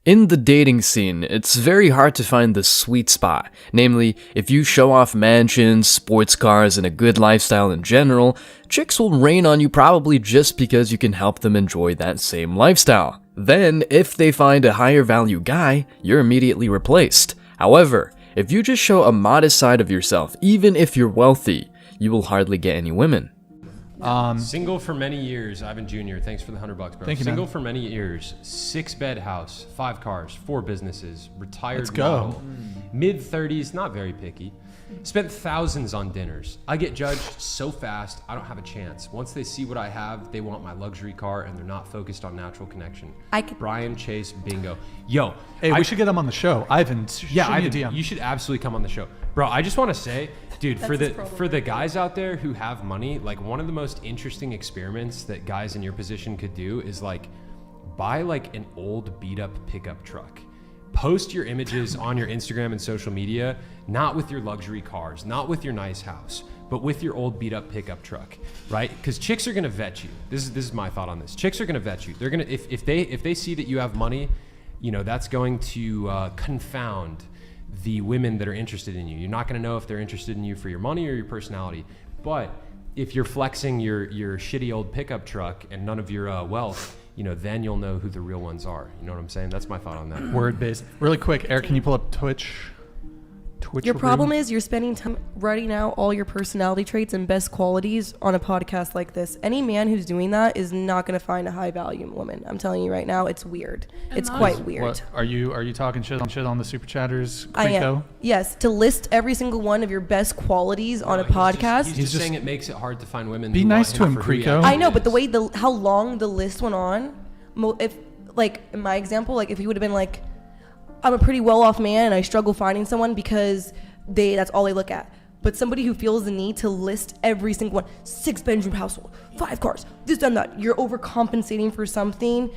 In the dating scene, it's very hard to find the sweet spot. Namely, if you show off mansions, sports cars, and a good lifestyle in general, chicks will rain on you probably just because you can help them enjoy that same lifestyle. Then, if they find a higher value guy, you're immediately replaced. However, if you just show a modest side of yourself, even if you're wealthy, you will hardly get any women. Single for many years. Ivan Jr., thanks for the $100, bro. Thank you, Single man. for many years. 6-bed house, 5 cars, 4 businesses, retired Let's go. model, mid-30s, not very picky. Spent thousands on dinners. I get judged so fast, I don't have a chance. Once they see what I have, they want my luxury car, and they're not focused on natural connection. Brian Chase, bingo. Yo. Hey, we should get him on the show. Ivan, Yeah, shoot me a Ivan, DM. you should absolutely come on the show. Bro, I just want to say, dude, for the guys out there who have money, like one of the most interesting experiments that guys in your position could do is like buy like an old beat up pickup truck. Post your images on your Instagram and social media, not with your luxury cars, not with your nice house, but with your old beat up pickup truck, right? Because chicks are gonna vet you. This is my thought on this. Chicks are gonna vet you. They're gonna if they see that you have money, you know that's going to confound the women that are interested in you. You're not going to know if they're interested in you for your money or your personality. But if you're flexing your shitty old pickup truck and none of your wealth, you know, then you'll know who the real ones are. You know what I'm saying? That's my thought on that. Word based. Really quick, Eric, can you pull up Twitch? Your problem is you're spending time writing out all your personality traits and best qualities on a podcast like this. Any man who's doing that is not going to find a high value woman. I'm telling you right now, it's weird. It's quite weird. What, are you talking shit on the super chatters? I am. Yes, to list every single one of your best qualities on a podcast. He's just saying it makes it hard to find women. Be who nice want to him, for who he Creeko. actually I know, is. but the way how long the list went on, if like in my example, like if he would have been like, I'm a pretty well-off man and I struggle finding someone because that's all they look at. But somebody who feels the need to list every single one, 6-bedroom household, 5 cars, this and that, you're overcompensating for something.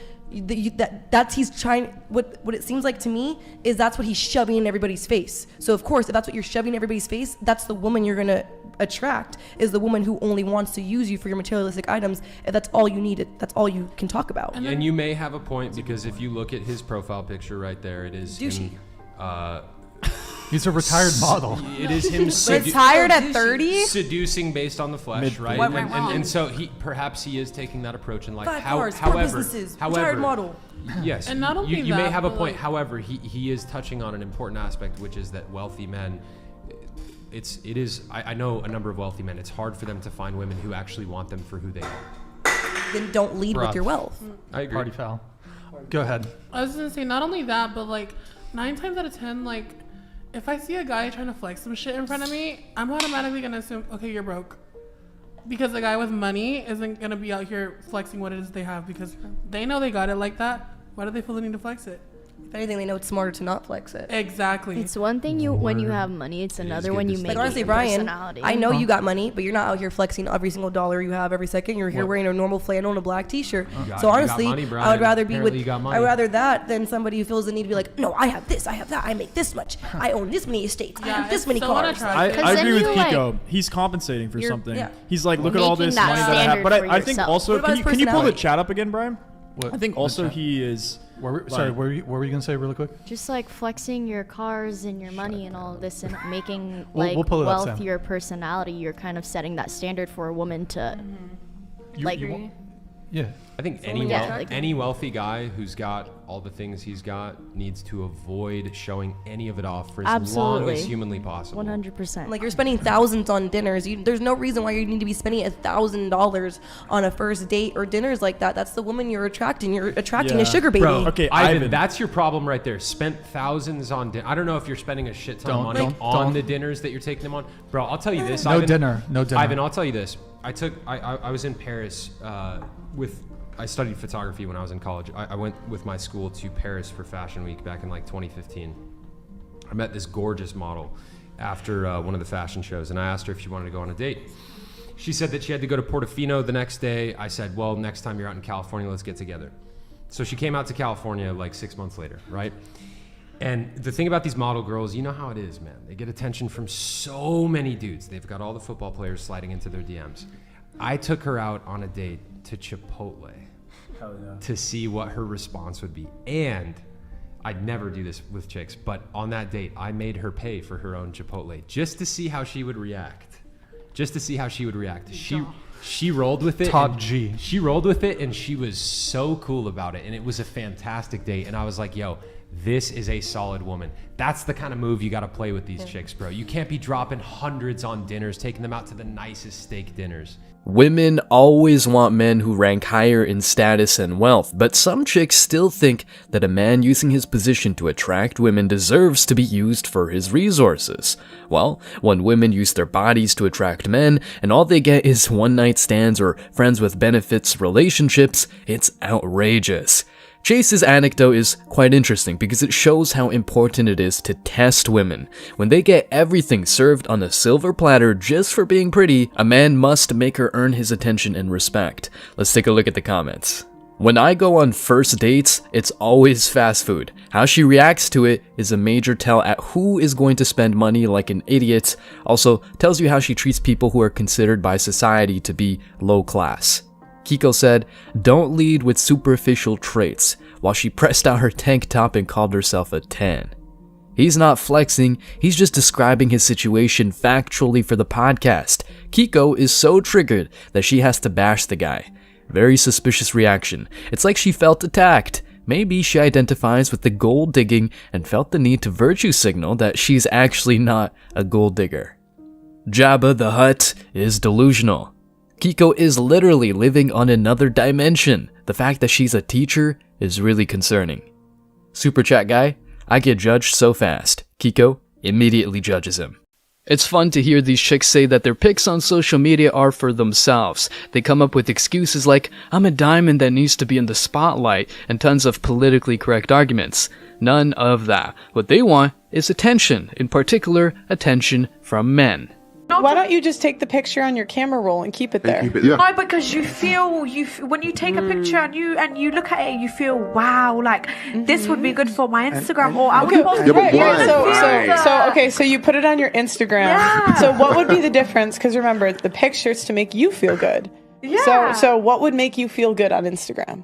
That's he's trying. What it seems like to me is that's what he's shoving in everybody's face. So of course, if that's what you're shoving in everybody's face, that's the woman you're gonna attract. Is the woman who only wants to use you for your materialistic items. If that's all you need, that's all you can talk about. And you may have a point because if you look at his profile picture right there, it is Douchey. him. He's a retired model. It is him Retired at 30? seducing based on the flesh, right? What went wrong? And so perhaps he is taking that approach in life. 5 cars, 4 businesses, retired model. Yes, And not only you may that, have a but, point. like- However, he is touching on an important aspect, which is that wealthy men. It is. I know a number of wealthy men. It's hard for them to find women who actually want them for who they are. Then don't lead with Rough. your wealth. I agree. Party foul. Go ahead. I was gonna say not only that, but like 9 times out of 10, like if I see a guy trying to flex some shit in front of me, I'm automatically gonna assume, okay, you're broke, because a guy with money isn't gonna be out here flexing what it is they have because they know they got it like that. Why do they feel the need to flex it? If anything, they know it's smarter to not flex it. Exactly. It's one thing when you have money. It's another when you make Like it honestly, your Brian, personality. I know you got money, but you're not out here flexing every single dollar you have every second. You're here wearing a normal flannel and a black T-shirt. So honestly, money, Brian. I would rather be Apparently you got money. I would rather that than somebody who feels the need to be like, no, I have this, I have that, I make this much, I own this many estates, I have this it's many so cars. unattractive. I then agree with you, like- Pico. He's compensating for You're- something. yeah. He's like, look at all Making this that money that I have. standard But for I think yourself. also, What about his can you pull the personality? chat up again, Brian? What? I think also he is. Sorry, what were you gonna say really quick? Just like flexing your cars and your money and all of this and making We'll pull it up, wealth Sam. your personality. You're kind of setting that standard for a woman to like. Yeah. I think Yeah, like- any wealthy guy who's got all the things he's got needs to avoid showing any of it off for as long Absolutely. as humanly possible. 100%. Like you're spending thousands on dinners. There's no reason why you need to be spending $1,000 on a first date or dinners like that. That's the woman you're attracting. You're attracting a Yeah. sugar baby. Bro, Okay, Ivan, Ivan. that's your problem right there. Spent thousands on dinner. I don't know if you're spending a shit ton of money Don't- on don't. the dinners that you're taking them on. Bro, I'll tell you this. No Ivan, dinner. No dinner. Ivan, I'll tell you this. I was in Paris I studied photography when I was in college. I went with my school to Paris for Fashion Week back in like 2015. I met this gorgeous model after one of the fashion shows, and I asked her if she wanted to go on a date. She said that she had to go to Portofino the next day. I said, well, next time you're out in California, let's get together. So she came out to California like 6 months later, right? And the thing about these model girls, you know how it is, man. They get attention from so many dudes. They've got all the football players sliding into their DMs. I took her out on a date to Chipotle to see what her response would be. And I'd never do this with chicks, but on that date, I made her pay for her own Chipotle just to see how she would react. She rolled with it. Top G. She rolled with it, and she was so cool about it, and it was a fantastic date. And I was like, yo, this is a solid woman. That's the kind of move you got to play with these chicks, bro. You can't be dropping hundreds on dinners, taking them out to the nicest steak dinners. Women always want men who rank higher in status and wealth, but some chicks still think that a man using his position to attract women deserves to be used for his resources. Well, when women use their bodies to attract men, and all they get is one-night stands or friends with benefits relationships, it's outrageous. Chase's anecdote is quite interesting because it shows how important it is to test women. When they get everything served on a silver platter just for being pretty, a man must make her earn his attention and respect. Let's take a look at the comments. When I go on first dates, it's always fast food. How she reacts to it is a major tell at who is going to spend money like an idiot. Also, tells you how she treats people who are considered by society to be low class. Kiko said, "Don't lead with superficial traits," while she pressed out her tank top and called herself a 10. He's not flexing, he's just describing his situation factually for the podcast. Kiko is so triggered that she has to bash the guy. Very suspicious reaction. It's like she felt attacked. Maybe she identifies with the gold digging and felt the need to virtue signal that she's actually not a gold digger. Jabba the Hutt is delusional. Kiko is literally living on another dimension. The fact that she's a teacher is really concerning. Super chat guy, I get judged so fast. Kiko immediately judges him. It's fun to hear these chicks say that their pics on social media are for themselves. They come up with excuses like, I'm a diamond that needs to be in the spotlight, and tons of politically correct arguments. None of that. What they want is attention, in particular, attention from men. Why don't you just take the picture on your camera roll and keep it there? No, because you feel when you take a picture and you look at it, you feel wow, like this would be good for my Instagram or I would post so you put it on your Instagram. Yeah. So what would be the difference? Because remember, the picture's to make you feel good. Yeah. So what would make you feel good on Instagram?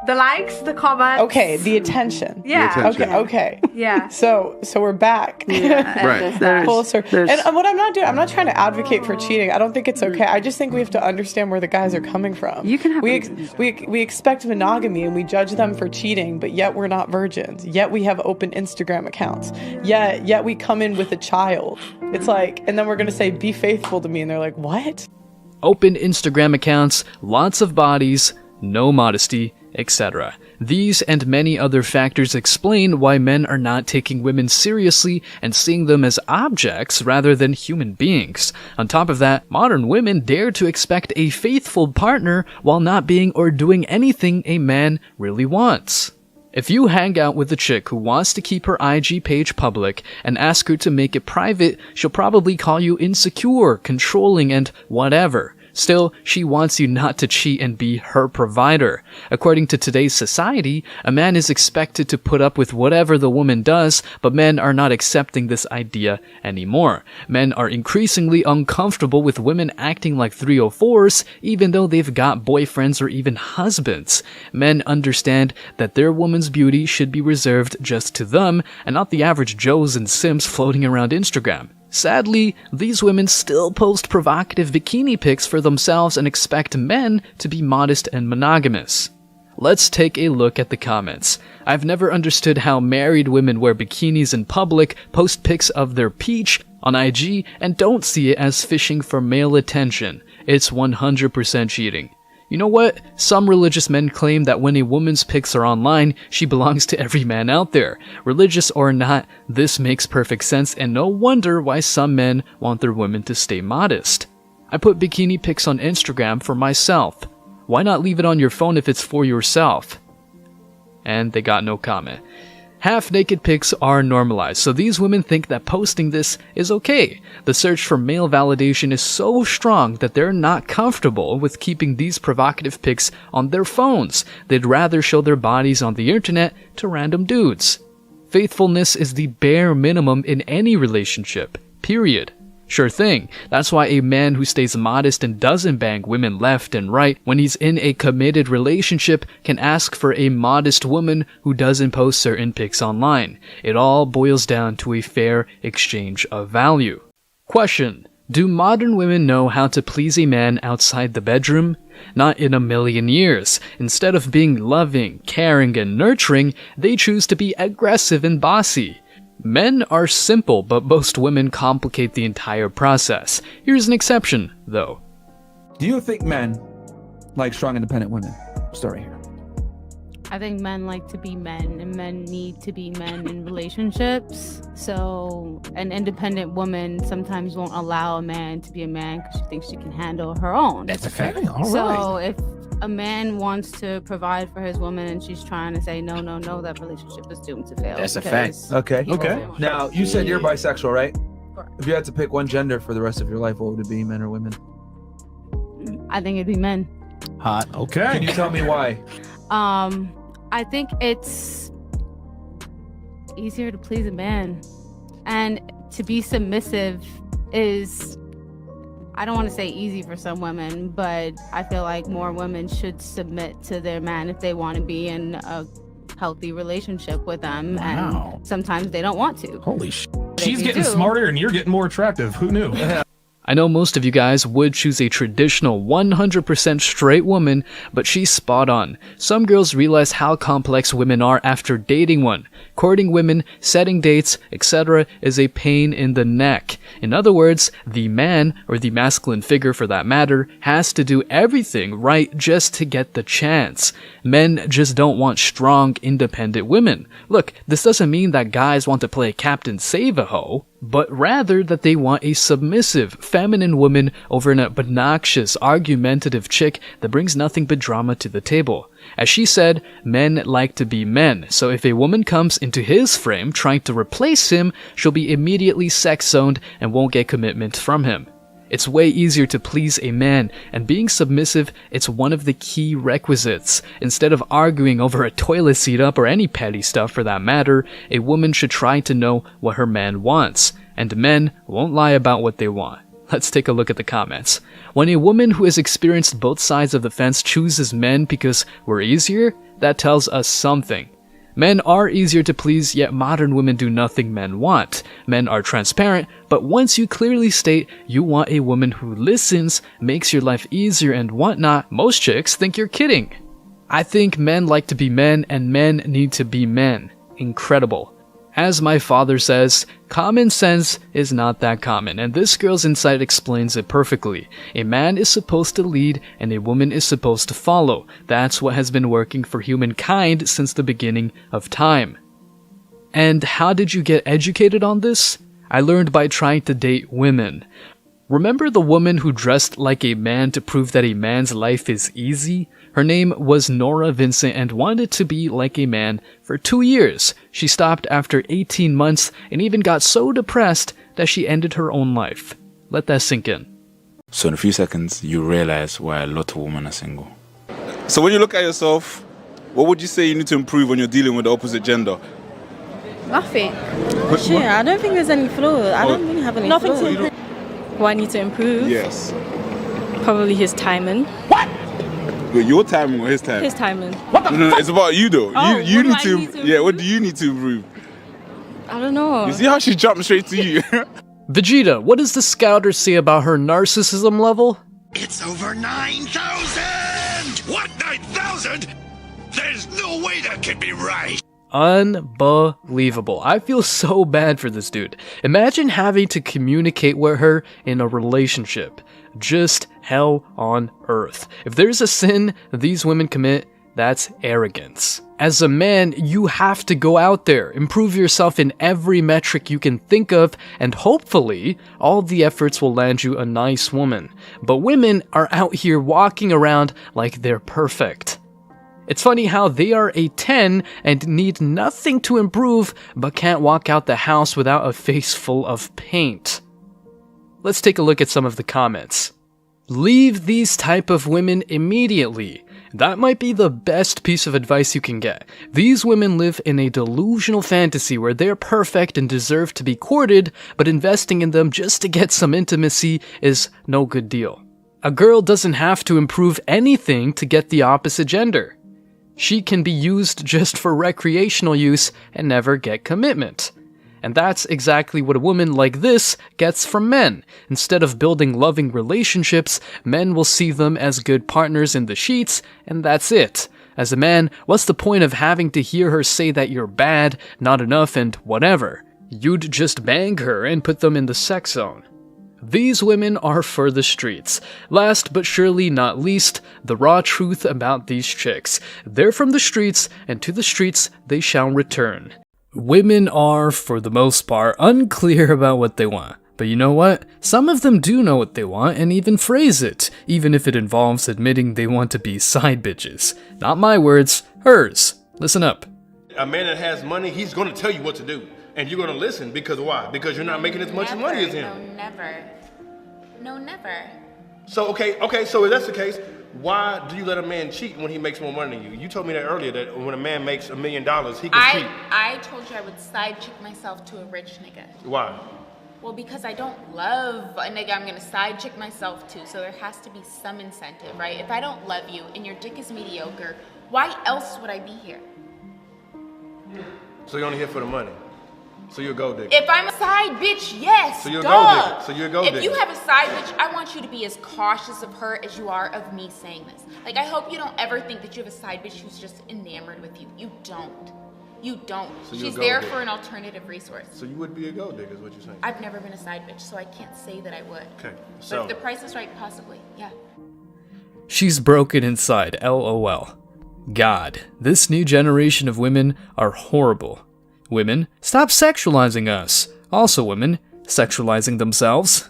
The likes, the comments. Okay, the attention. Yeah. The attention. Okay. Yeah. So we're back. Yeah. Right. Full circle. And what I'm not doing, I'm not trying to advocate for cheating. I don't think it's okay. I just think we have to understand where the guys are coming from. You can have we expect monogamy and we judge them for cheating, but yet we're not virgins. Yet we have open Instagram accounts. Yet we come in with a child. It's like, and then we're gonna say, be faithful to me, and they're like, what? Open Instagram accounts, lots of bodies, no modesty, etc. These and many other factors explain why men are not taking women seriously and seeing them as objects rather than human beings. On top of that, modern women dare to expect a faithful partner while not being or doing anything a man really wants. If you hang out with a chick who wants to keep her IG page public and ask her to make it private, she'll probably call you insecure, controlling, and whatever. Still, she wants you not to cheat and be her provider. According to today's society, a man is expected to put up with whatever the woman does, but men are not accepting this idea anymore. Men are increasingly uncomfortable with women acting like 304s, even though they've got boyfriends or even husbands. Men understand that their woman's beauty should be reserved just to them, and not the average Joes and Sims floating around Instagram. Sadly, these women still post provocative bikini pics for themselves and expect men to be modest and monogamous. Let's take a look at the comments. I've never understood how married women wear bikinis in public, post pics of their peach on IG, and don't see it as fishing for male attention. It's 100% cheating. You know what? Some religious men claim that when a woman's pics are online, she belongs to every man out there. Religious or not, this makes perfect sense, and no wonder why some men want their women to stay modest. I put bikini pics on Instagram for myself. Why not leave it on your phone if it's for yourself? And they got no comment. Half-naked pics are normalized, so these women think that posting this is okay. The search for male validation is so strong that they're not comfortable with keeping these provocative pics on their phones. They'd rather show their bodies on the internet to random dudes. Faithfulness is the bare minimum in any relationship, period. Sure thing. That's why a man who stays modest and doesn't bang women left and right when he's in a committed relationship can ask for a modest woman who doesn't post certain pics online. It all boils down to a fair exchange of value. Question: do modern women know how to please a man outside the bedroom? Not in a million years. Instead of being loving, caring, and nurturing, they choose to be aggressive and bossy. Men are simple, but most women complicate the entire process. Here's an exception, though. Do you think men like strong, independent women? Story here. I think men like to be men, and men need to be men in relationships. So an independent woman sometimes won't allow a man to be a man because she thinks she can handle her own. That's a fact. All So right. if a man wants to provide for his woman and she's trying to say no, that relationship is doomed to fail. That's a fact. because Okay. he Okay. doesn't want Now, to you said be- you're bisexual, right? Correct. If you had to pick one gender for the rest of your life, what would it be, men or women? I think it'd be men. Hot. Okay. Can you tell me why? I think it's easier to please a man, and to be submissive is, I don't want to say easy for some women, but I feel like more women should submit to their man if they want to be in a healthy relationship with them. Wow. And sometimes they don't want to. Holy sh! But if She's you getting do- smarter and you're getting more attractive. Who knew? I know most of you guys would choose a traditional 100% straight woman, but she's spot on. Some girls realize how complex women are after dating one. Courting women, setting dates, etc. is a pain in the neck. In other words, the man, or the masculine figure for that matter, has to do everything right just to get the chance. Men just don't want strong, independent women. Look, this doesn't mean that guys want to play Captain Save-A-Ho, but rather that they want a submissive, feminine woman over an obnoxious, argumentative chick that brings nothing but drama to the table. As she said, men like to be men, so if a woman comes into his frame trying to replace him, she'll be immediately sex-zoned and won't get commitment from him. It's way easier to please a man, and being submissive, it's one of the key requisites. Instead of arguing over a toilet seat up or any petty stuff for that matter, a woman should try to know what her man wants, and men won't lie about what they want. Let's take a look at the comments. When a woman who has experienced both sides of the fence chooses men because we're easier, that tells us something. Men are easier to please, yet modern women do nothing men want. Men are transparent, but once you clearly state you want a woman who listens, makes your life easier and whatnot, most chicks think you're kidding. I think men like to be men and men need to be men. Incredible. As my father says, common sense is not that common, and this girl's insight explains it perfectly. A man is supposed to lead, and a woman is supposed to follow. That's what has been working for humankind since the beginning of time. And how did you get educated on this? I learned by trying to date women. Remember the woman who dressed like a man to prove that a man's life is easy? Her name was Nora Vincent and wanted to be like a man for 2 years. She stopped after 18 months and even got so depressed that she ended her own life. Let that sink in. So in a few seconds, you realize why a lot of women are single. So when you look at yourself, what would you say you need to improve when you're dealing with the opposite gender? Nothing. Shit, I don't think there's any flaws. I don't really have any Nothing flaws. to improve. What I need to improve? Yes. Probably his timing. Wait, your timing or his timing? His timing. No, it's about you though. Oh, you what do need I to. need to Yeah, what do you need to improve? I don't know. You see how she jumped straight to you? Vegeta, what does the scouter say about her narcissism level? It's over 9,000! What, 9,000? There's no way that can be right! Unbelievable. I feel so bad for this dude. Imagine having to communicate with her in a relationship. Just hell on earth. If there's a sin these women commit, that's arrogance. As a man, you have to go out there, improve yourself in every metric you can think of, and hopefully, all the efforts will land you a nice woman. But women are out here walking around like they're perfect. It's funny how they are a 10 and need nothing to improve, but can't walk out the house without a face full of paint. Let's take a look at some of the comments. Leave these type of women immediately. That might be the best piece of advice you can get. These women live in a delusional fantasy where they're perfect and deserve to be courted, but investing in them just to get some intimacy is no good deal. A girl doesn't have to improve anything to get the opposite gender. She can be used just for recreational use and never get commitment. And that's exactly what a woman like this gets from men. Instead of building loving relationships, men will see them as good partners in the sheets, and that's it. As a man, what's the point of having to hear her say that you're bad, not enough, and whatever? You'd just bang her and put them in the sex zone. These women are for the streets. Last but surely not least, the raw truth about these chicks. They're from the streets, and to the streets they shall return. Women are, for the most part, unclear about what they want. But you know what? Some of them do know what they want and even phrase it, even if it involves admitting they want to be side bitches. Not my words, hers. Listen up. A man that has money, he's going to tell you what to do. And you're going to listen because why? Because you're not making as much money as him. No, never. No, never. So, okay, so if that's the case, why do you let a man cheat when he makes more money than you? You told me that earlier, that when a man makes $1 million, he can cheat. I told you I would side chick myself to a rich nigga. Why? Well, because I don't love a nigga I'm gonna side chick myself to, so there has to be some incentive, right? If I don't love you and your dick is mediocre, why else would I be here? So you're only here for the money. So you're a gold digger. If I'm a side bitch, yes. So you're a gold digger. So you're a gold digger. If you have a side bitch, I want you to be as cautious of her as you are of me saying this. Like, I hope you don't ever think that you have a side bitch who's just enamored with you. You don't. You don't. So She's there for an alternative resource. So you would be a gold digger, is what you're saying? I've never been a side bitch, so I can't say that I would. Okay. But if the price is right, possibly, yeah. She's broken inside, LOL. God, this new generation of women are horrible. Women, stop sexualizing us. Also women, sexualizing themselves.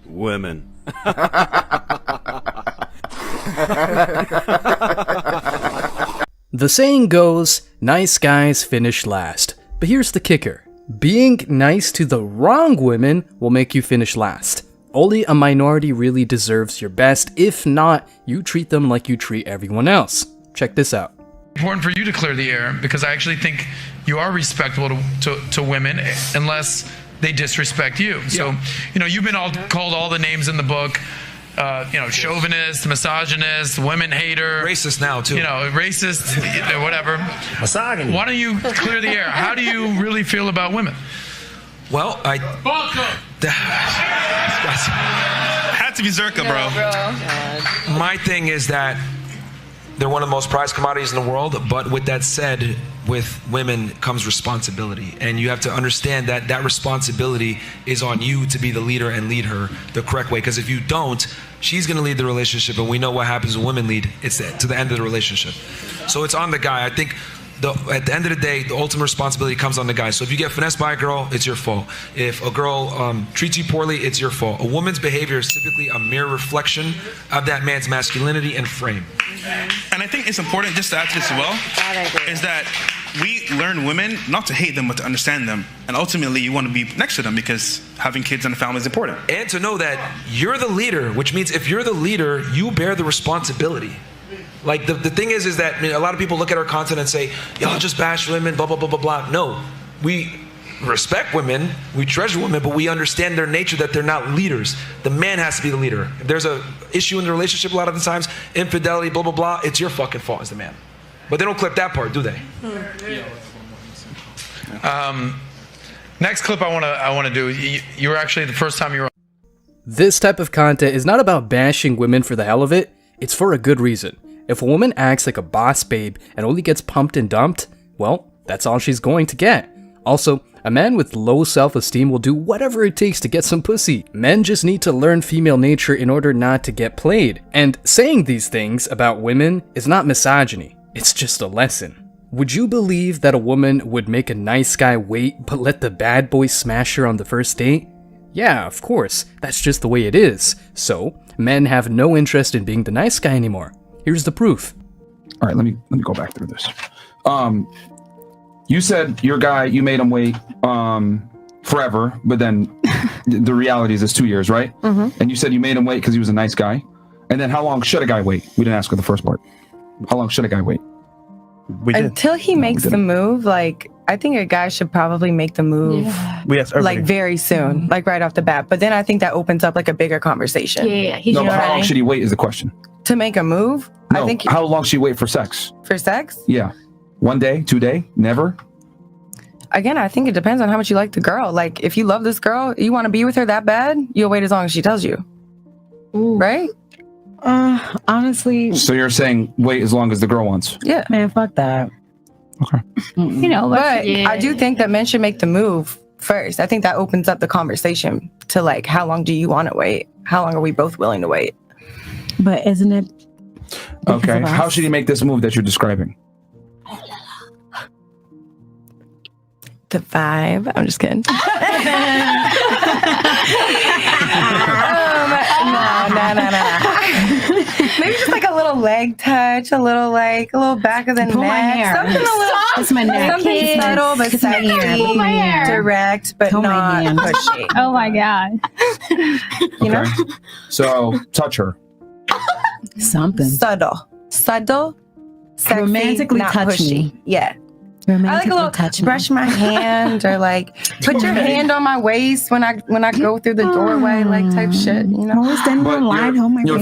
Women. The saying goes, nice guys finish last. But here's the kicker. Being nice to the wrong women will make you finish last. Only a minority really deserves your best. If not, you treat them like you treat everyone else. Check this out. Important for you to clear the air because I actually think you are respectful to women unless they disrespect you. Yeah. So, you've been called all the names in the book. Chauvinist, misogynist, women hater. Racist now, too. Racist, whatever. Misogyny. Why don't you clear the air? How do you really feel about women? Well, had to be Zerka, bro. My thing is that they're one of the most prized commodities in the world, but with that said, with women comes responsibility. And you have to understand that that responsibility is on you to be the leader and lead her the correct way. Because if you don't, she's going to lead the relationship, and we know what happens when women lead. It's to the end of the relationship. So it's on the guy. I think at the end of the day, the ultimate responsibility comes on the guy. So if you get finessed by a girl, it's your fault. If a girl treats you poorly, it's your fault. A woman's behavior is typically a mere reflection of that man's masculinity and frame. And I think it's important, just to add to this as well, is that we learn women not to hate them, but to understand them. And ultimately, you want to be next to them because having kids and a family is important. And to know that you're the leader, which means if you're the leader, you bear the responsibility. Like the thing is that a lot of people look at our content and say, y'all just bash women, blah, blah, blah, blah, blah. No, we respect women, we treasure women, but we understand their nature that they're not leaders. The man has to be the leader. If there's an issue in the relationship a lot of the times, infidelity, blah, blah, blah, it's your fucking fault as the man. But they don't clip that part, do they? Next clip I want to do, you were actually the first time you were. This type of content is not about bashing women for the hell of it, it's for a good reason. If a woman acts like a boss babe and only gets pumped and dumped, well, that's all she's going to get. Also, a man with low self-esteem will do whatever it takes to get some pussy. Men just need to learn female nature in order not to get played. And saying these things about women is not misogyny, it's just a lesson. Would you believe that a woman would make a nice guy wait but let the bad boy smash her on the first date? Yeah, of course, that's just the way it is. So, men have no interest in being the nice guy anymore. Here's the proof. All right, let me go back through this. You said your guy, you made him wait forever, but then the reality is it's 2 years, right? Mm-hmm. And you said you made him wait because he was a nice guy. And then how long should a guy wait? We didn't ask her the first part. How long should a guy wait? Until he makes the move, like, I think a guy should probably make the move like very soon, like right off the bat. But then I think that opens up like a bigger conversation. No, but how long should he wait is the question. To make a move? No, I think how long should he wait for sex? for sex? Yeah. 1 day, 2 day, never? Again, I think it depends on how much you like the girl. Like, if you love this girl, you want to be with her that bad, you'll wait as long as she tells you. Right? Honestly. So you're saying wait as long as the girl wants? Yeah. Man, fuck that. Okay. You know, but I do think that men should make the move first. I think that opens up the conversation to like, how long do you want to wait? How long are we both willing to wait? But isn't it? Okay. How should he make this move that you're describing? The vibe. I'm just kidding. No. Maybe just like a little leg touch, a little back of the Pull neck. my hair. Something a little, Kiss my neck. something Kiss. subtle but Kiss my sexy, hair. Pull my hair. direct but Pull my not hand. pushy. Oh my god. You know? So touch her. Something. Subtle, sexy, Romantically not touch pushy. me. Yeah. I like a little brush my hand or like put your hand on my waist when I go through the doorway, like type shit, you know?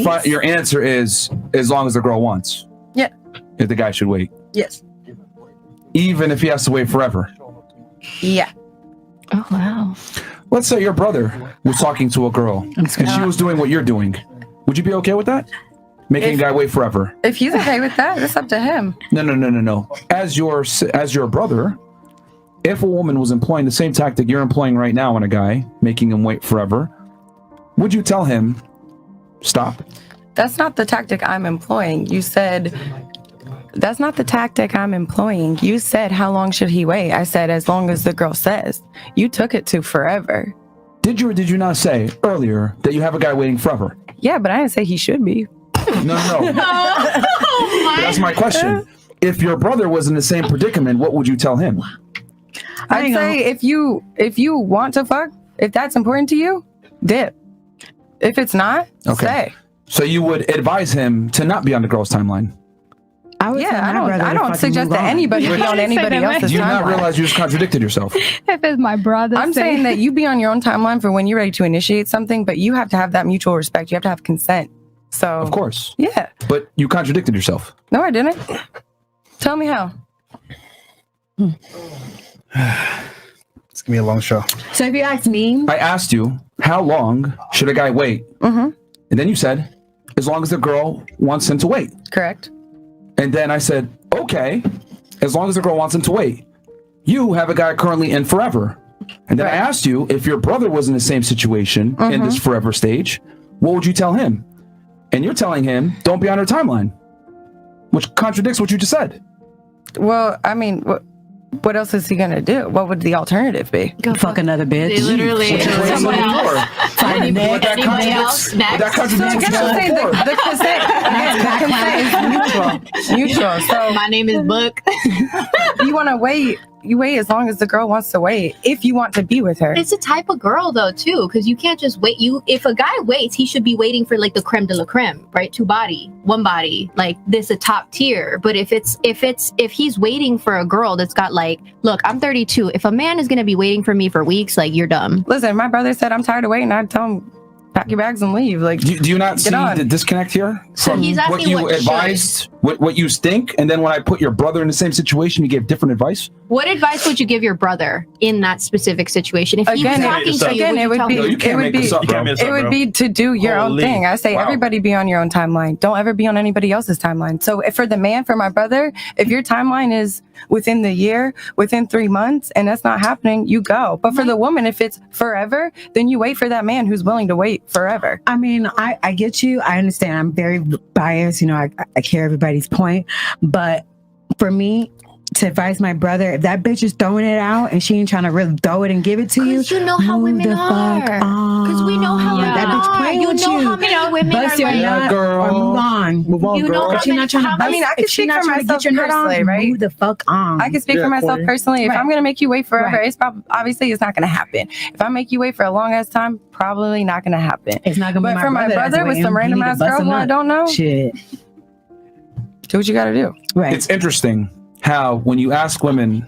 But your answer is as long as the girl wants. Yeah. If the guy should wait. Yes. Even if he has to wait forever. Yeah. Oh wow. Let's say your brother was talking to a girl and she was doing what you're doing. Would you be okay with that? Making a guy wait forever. If he's okay with that, it's up to him. No. As your brother, if a woman was employing the same tactic you're employing right now on a guy, making him wait forever, would you tell him, stop? That's not the tactic I'm employing. You said, that's not the tactic I'm employing. You said, how long should he wait? I said, as long as the girl says. You took it to forever. Did you or did you not say earlier that you have a guy waiting forever? Yeah, but I didn't say he should be. No. That's my question. If your brother was in the same predicament, what would you tell him? I'd say if you want to fuck, if that's important to you, dip. If it's not, stay. So you would advise him to not be on the girl's timeline? I don't suggest that anybody be on anybody else's timeline. Do you not realize you just contradicted yourself? If it's my brother. I'm saying that you be on your own timeline for when you're ready to initiate something, but you have to have that mutual respect. You have to have consent. So of course. Yeah. But you contradicted yourself. No, I didn't. Tell me how. It's gonna be a long show. So if you ask me, I asked you, how long should a guy wait? Mm-hmm. And then you said, as long as the girl wants him to wait. Correct. And then I said, okay, as long as the girl wants him to wait. You have a guy currently in forever. And then I asked you if your brother was in the same situation in this forever stage, what would you tell him? And you're telling him, don't be on her timeline, which contradicts what you just said. Well, I mean, what else is he going to do? What would the alternative be? Go fuck another bitch. They literally someone else. Anybody else next? That contradicts what you said before. The consent is mutual. So my name is Book. You want to wait. You wait as long as the girl wants to wait. If you want to be with her, it's a type of girl though too, because you can't just wait. If a guy waits, he should be waiting for like the creme de la creme, right? 2 body, 1 body, like this a top tier. But if he's waiting for a girl that's got like, look, I'm 32. If a man is gonna be waiting for me for weeks, like you're dumb. Listen, my brother said I'm tired of waiting. I'd tell him, pack your bags and leave. Like, do you not see the disconnect here? So he's asking what you advised, what you think, and then when I put your brother in the same situation, you gave different advice. What advice would you give your brother in that specific situation? If he was talking to you, it would be to do your own thing. I say everybody be on your own timeline. Don't ever be on anybody else's timeline. So if for the man, for my brother, if your timeline is within the year, within 3 months, and that's not happening, you go. But for the woman, if it's forever, then you wait for that man who's willing to wait forever. I mean, I get you. I understand. I'm very biased. You know, I care everybody's point. But for me, to advise my brother, if that bitch is throwing it out and she ain't trying to really throw it and give it to you, you know how women are. Because we know how women that bitch are. playing You with know you. how many women Bust are your like, nut girl. or move on. Move on, You girl. know how If she's not trying to many- bust, I mean, I can if she's speak not for trying to myself get your nut personally, on, right? move the fuck on. I can speak for myself personally. If I'm going to make you wait forever, it's probably obviously it's not going to happen. If I make you wait for a long ass time, probably not going to happen. It's not going to be But for my that's brother with waiting. some He random need to ass bust girl a who I nut. don't know, Shit. do what you got to do. Right. It's interesting how when you ask women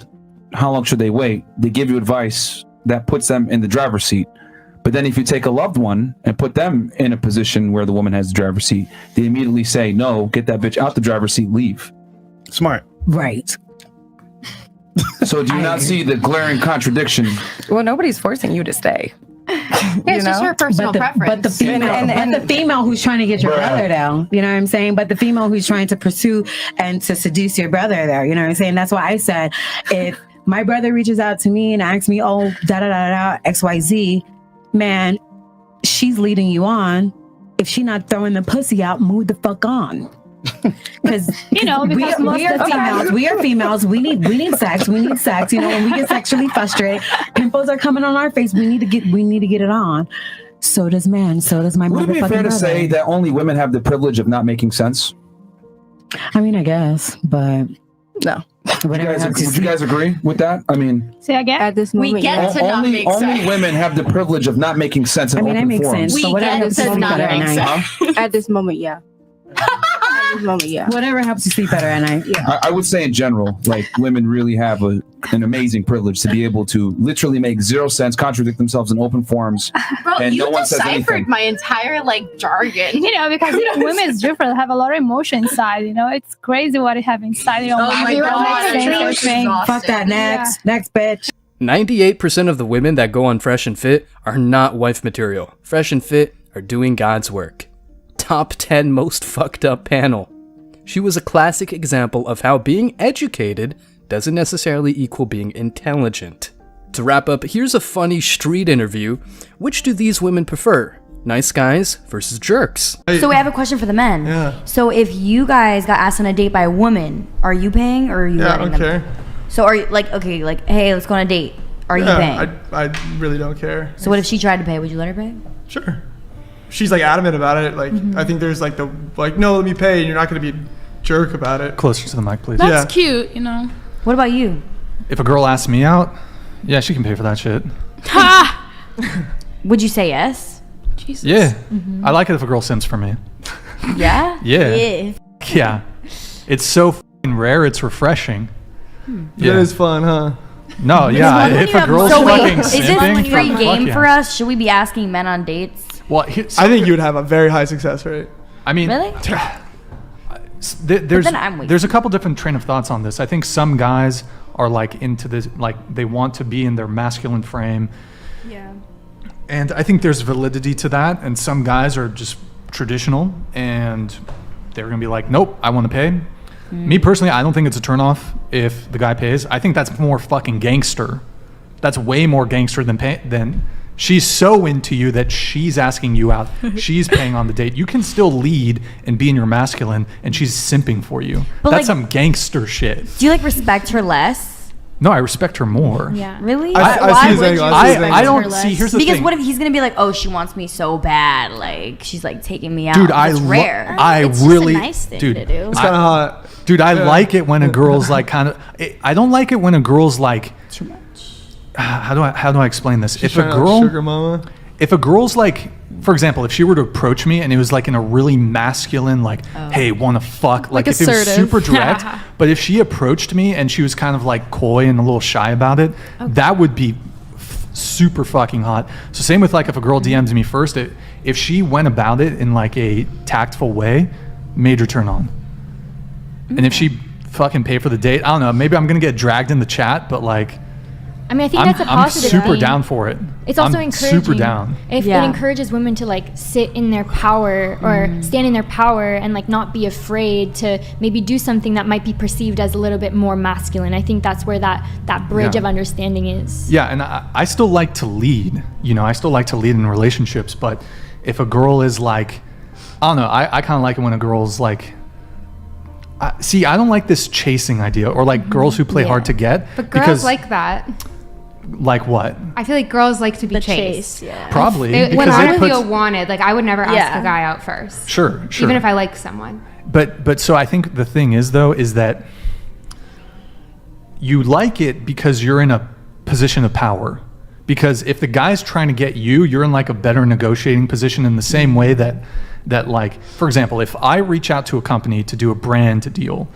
how long should they wait, they give you advice that puts them in the driver's seat. But then if you take a loved one and put them in a position where the woman has the driver's seat, they immediately say, no, get that bitch out the driver's seat, leave. Smart. Right. So do you not see the glaring contradiction? Well, nobody's forcing you to stay. It's just her personal preference. But the female, and the female who's trying to get your brother down, you know what I'm saying? But the female who's trying to pursue and to seduce your brother there, you know what I'm saying? That's why I said, if my brother reaches out to me and asks me, oh, XYZ, man, she's leading you on. If she not throwing the pussy out, move the fuck on. Because we are females. We need sex. We need sex. You know, when we get sexually frustrated, pimples are coming on our face. We need to get it on. So does man. So does my motherfucking Would it be fair to brother. say that only women have the privilege of not making sense? I mean, I guess, but no. Would you guys agree with that? I mean, say again. At this moment, we get to not make sense. Only women have the privilege of not making sense in open I make forums. sense. We get to not make sense. At this moment, yeah. Whatever helps you sleep better at night. Yeah. I would say in general, like women really have an amazing privilege to be able to literally make 0 sense, contradict themselves in open forums, Bro, and you no one says anything. deciphered my entire jargon. Because women's different, have a lot of emotion inside. It's crazy what they have inside. Oh my God, Fuck that. Next bitch. 98% of the women that go on Fresh and Fit are not wife material. Fresh and Fit are doing God's work. Top 10 most fucked up panel. She was a classic example of how being educated doesn't necessarily equal being intelligent. To wrap up, here's a funny street interview. Which do these women prefer? Nice guys versus jerks. So I have a question for the men. Yeah. So if you guys got asked on a date by a woman, are you paying or are you letting them? care. So are you hey, let's go on a date. Are you paying? I really don't care. So what if she tried to pay? Would you let her pay? Sure. She's adamant about it. I think there's no, let me pay, and you're not going to be a jerk about it. Closer to the mic, please. That's cute, What about you? If a girl asks me out, yeah, she can pay for that shit. Ha! Would you say yes? Jesus. Yeah. I like it if a girl simps for me. Yeah? Yeah. Yeah. It's so f***ing rare, it's refreshing. That is fun, huh? No, yeah. If a girl's fucking is this simping, free fuck game yeah. for us? Should we be asking men on dates? Well, I think you would have a very high success rate. I mean, Really? there's a couple different train of thoughts on this. I think some guys are into this, they want to be in their masculine frame. Yeah. And I think there's validity to that. And some guys are just traditional and they're going to be like, nope, I want to pay. Me personally, I don't think it's a turnoff if the guy pays. I think that's more fucking gangster. That's way more gangster than she's so into you that she's asking you out. She's paying on the date. You can still lead and be in your masculine, and she's simping for you. But that's some gangster shit. Do you respect her less? No, I respect her more. Yeah. Really? I don't see. Here's the thing. Because what if he's gonna be like, oh, she wants me so bad, she's taking me out. Dude, It's rare. It's really just a nice thing to do. It's kind of hot. Dude, I like it when a girl's I don't like it when a girl's too much. How do I explain this? She's sugar mama. If a girl's for example, if she were to approach me and it was in a really masculine, hey, wanna fuck, if assertive. it was super direct, but if she approached me and she was kind of coy and a little shy about it, that would be super fucking hot. So same with if a girl DMs me first, if she went about it in a tactful way, major turn on. And if she fucking pay for the date, I don't know, maybe I'm gonna get dragged in the chat, but I think that's a positive I'm super thing. down for it. It's also I'm encouraging. super down. If it encourages women to sit in their power or stand in their power and not be afraid to maybe do something that might be perceived as a little bit more masculine. I think that's where that bridge of understanding is. Yeah, and I still like to lead. I still like to lead in relationships, but if a girl is I don't know, I kind of like it when a girl's See, I don't like this chasing idea, or like girls who play hard to get. But girls like that. Like what? I feel like girls like to be chase, chased. Probably. When I would feel wanted, like I would never ask a guy out first. Sure. Even if I like someone. But so I think the thing is though, is that you like it because you're in a position of power. Because if the guy's trying to get you, you're in like a better negotiating position in the same way that like, for example, if I reach out to a company to do a brand deal,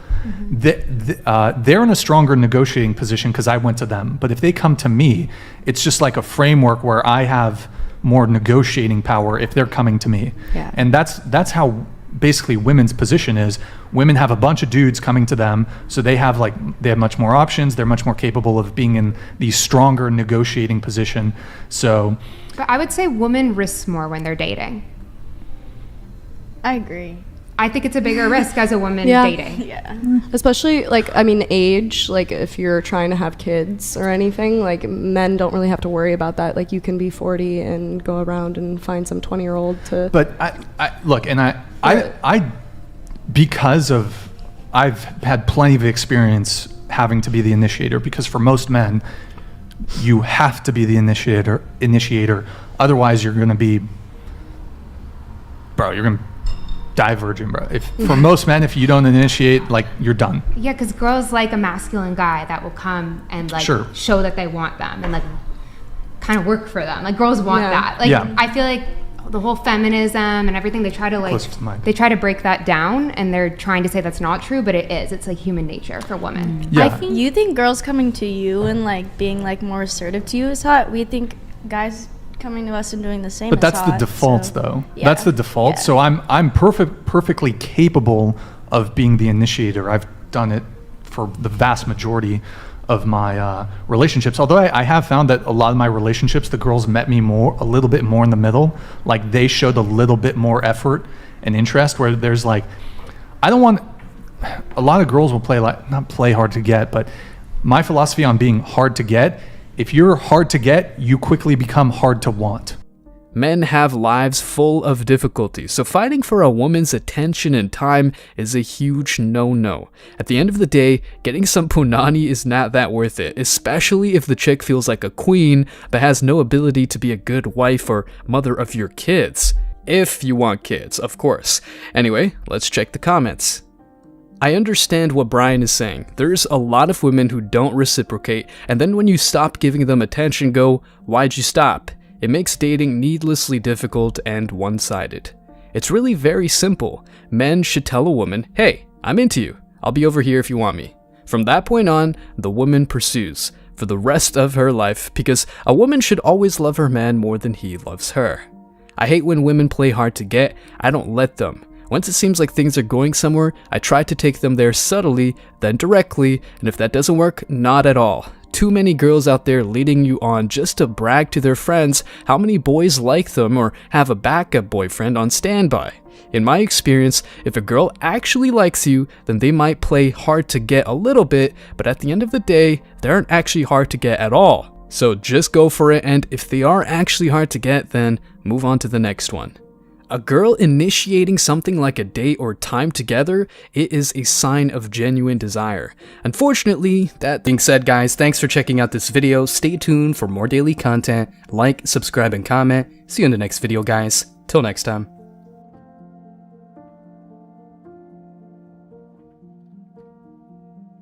they're in a stronger negotiating position because I went to them. But if they come to me, it's just like a framework where I have more negotiating power if they're coming to me. Yeah. And that's how basically women's position is. Women have a bunch of dudes coming to them, so they have much more options. They're much more capable of being in the stronger negotiating position. So, but I would say women risk more when they're dating. I agree. I think it's a bigger risk as a woman dating. Yeah. Especially age, like if you're trying to have kids or anything, like men don't really have to worry about that. Like you can be 40 and go around and find some 20-year-old to. But because I've had plenty of experience having to be the initiator, because for most men, you have to be the initiator. Otherwise you're going to be, you're going to die virgin, bro. For most men, if you don't initiate, like you're done. Yeah, because girls like a masculine guy that will come and like show that they want them and like kind of work for them. Like girls want that. Like I feel like the whole feminism and everything, they try to break that down, and they're trying to say that's not true, but it is. It's like human nature for women. Yeah. You think girls coming to you and like being like more assertive to you is hot? We think guys coming to us and doing the same. But that's hot, the default, so. though. Yeah. That's the default. Yeah. So I'm perfectly capable of being the initiator. I've done it for the vast majority of my relationships. Although I have found that a lot of my relationships, the girls met me a little bit more in the middle. Like they showed a little bit more effort and interest. Where there's like, a lot of girls will not play hard to get, but my philosophy on being hard to get. If you're hard to get, you quickly become hard to want. Men have lives full of difficulties, so fighting for a woman's attention and time is a huge no-no. At the end of the day, getting some punani is not that worth it, especially if the chick feels like a queen but has no ability to be a good wife or mother of your kids. If you want kids, of course. Anyway, let's check the comments. I understand what Brian is saying. There's a lot of women who don't reciprocate, and then when you stop giving them attention, go, why'd you stop? It makes dating needlessly difficult and one-sided. It's really very simple. Men should tell a woman, hey, I'm into you. I'll be over here if you want me. From that point on, the woman pursues for the rest of her life, because a woman should always love her man more than he loves her. I hate when women play hard to get. I don't let them. Once it seems like things are going somewhere, I try to take them there subtly, then directly, and if that doesn't work, not at all. Too many girls out there leading you on just to brag to their friends how many boys like them or have a backup boyfriend on standby. In my experience, if a girl actually likes you, then they might play hard to get a little bit, but at the end of the day, they aren't actually hard to get at all. So just go for it, and if they are actually hard to get, then move on to the next one. A girl initiating something like a date or time together, it is a sign of genuine desire. Unfortunately, that being said, guys, thanks for checking out this video. Stay tuned for more daily content. Like, subscribe, and comment. See you in the next video, guys. Till next time.